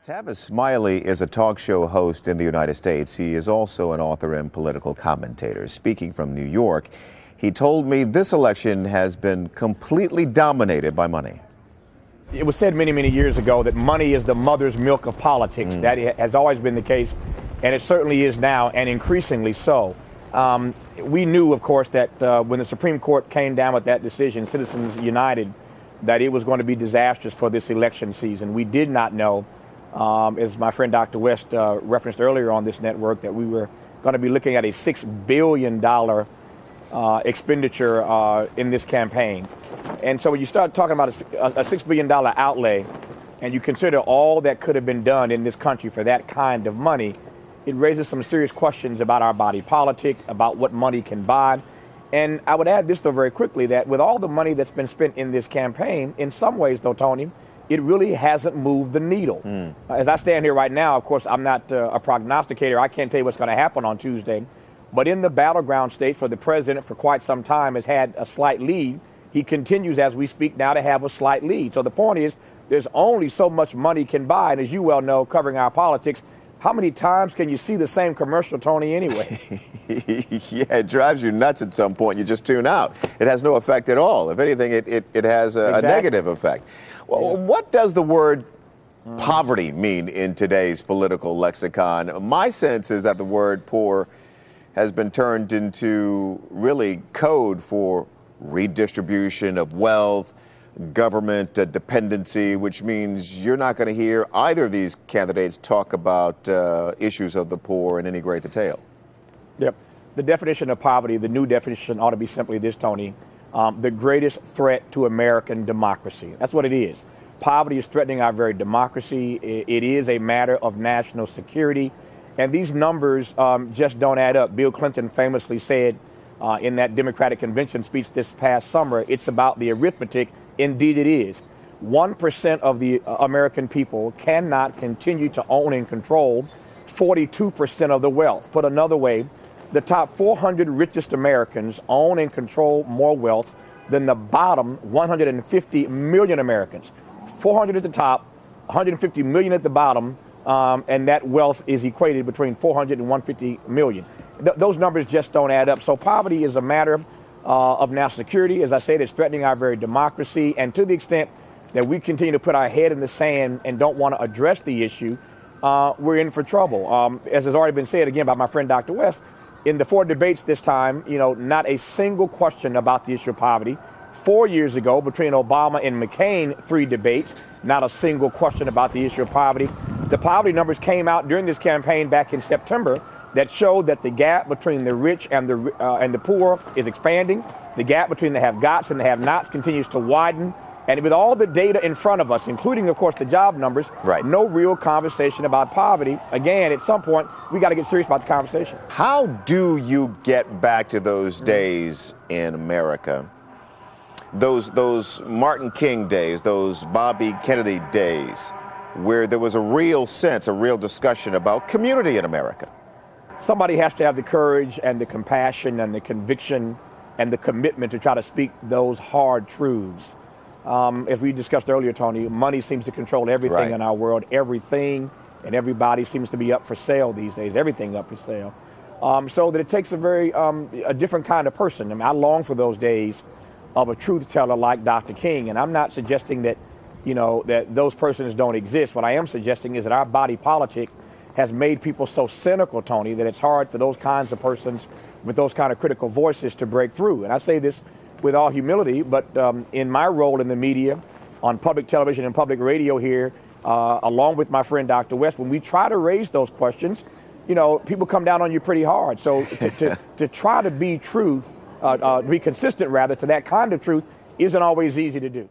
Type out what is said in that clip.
Tavis Smiley is a talk show host in the United States. He is also an author and political commentator. Speaking from New York, he told me this election has been completely dominated by money. It was said many, many years ago that money is the mother's milk of politics. That has always been the case, and it certainly is now, and increasingly so. We knew, of course, that when the Supreme Court came down with that decision, Citizens United, that it was going to be disastrous for this election season. We did not know, as my friend Dr. West referenced earlier on this network, that we were going to be looking at a $6 billion expenditure in this campaign. And so when you start talking about a $6 billion outlay, and you consider all that could have been done in this country for that kind of money, it raises some serious questions about our body politic, about what money can buy. And I would add this, though, very quickly, that with all the money that's been spent in this campaign, in some ways, though, Tony, it really hasn't moved the needle. As I stand here right now, of course, I'm not a prognosticator. I can't tell you what's going to happen on Tuesday. But in the battleground states where the president for quite some time has had a slight lead, he continues as we speak now to have a slight lead. So the point is, there's only so much money can buy. And as you well know, covering our politics, how many times can you see the same commercial, Tony, anyway? Yeah, it drives you nuts at some point. You just tune out. It has no effect at all. If anything, it has a negative effect. Well, what does the word poverty mean in today's political lexicon? My sense is that the word poor has been turned into really code for redistribution of wealth, government dependency, which means you're not going to hear either of these candidates talk about issues of the poor in any great detail. Yep. The definition of poverty, the new definition ought to be simply this, Tony. The greatest threat to American democracy. That's what it is. Poverty is threatening our very democracy. It is a matter of national security. And these numbers just don't add up. Bill Clinton famously said in that Democratic convention speech this past summer, it's about the arithmetic. Indeed it is. 1% of the American people cannot continue to own and control 42% of the wealth. Put another way, the top 400 richest Americans own and control more wealth than the bottom 150 million Americans. 400 at the top, 150 million at the bottom, and that wealth is equated between 400 and 150 million. Those numbers just don't add up. So poverty is a matter of national security. As I said, it's threatening our very democracy. And to the extent that we continue to put our head in the sand and don't want to address the issue, we're in for trouble. As has already been said again by my friend Dr. West, in the 4 debates this time, not a single question about the issue of poverty. 4 years ago, between Obama and McCain, 3 debates, not a single question about the issue of poverty. The poverty numbers came out during this campaign back in September that showed that the gap between the rich and the poor is expanding. The gap between the have-gots and the have-nots continues to widen. And with all the data in front of us, including, of course, the job numbers, no real conversation about poverty. Again, at some point, we got to get serious about the conversation. How do you get back to those days in America? Those Martin King days, those Bobby Kennedy days, where there was a real sense, a real discussion about community in America. Somebody has to have the courage and the compassion and the conviction and the commitment to try to speak those hard truths. As we discussed earlier, Tony, money seems to control everything in our world. Everything and everybody seems to be up for sale these days. Everything up for sale. So that it takes a different kind of person. I mean, I long for those days of a truth teller like Dr. King. And I'm not suggesting that, that those persons don't exist. What I am suggesting is that our body politic has made people so cynical, Tony, that it's hard for those kinds of persons with those kind of critical voices to break through. And I say this with all humility, but in my role in the media, on public television and public radio here, along with my friend Dr. West, when we try to raise those questions, people come down on you pretty hard. So to try to be be consistent rather to that kind of truth isn't always easy to do.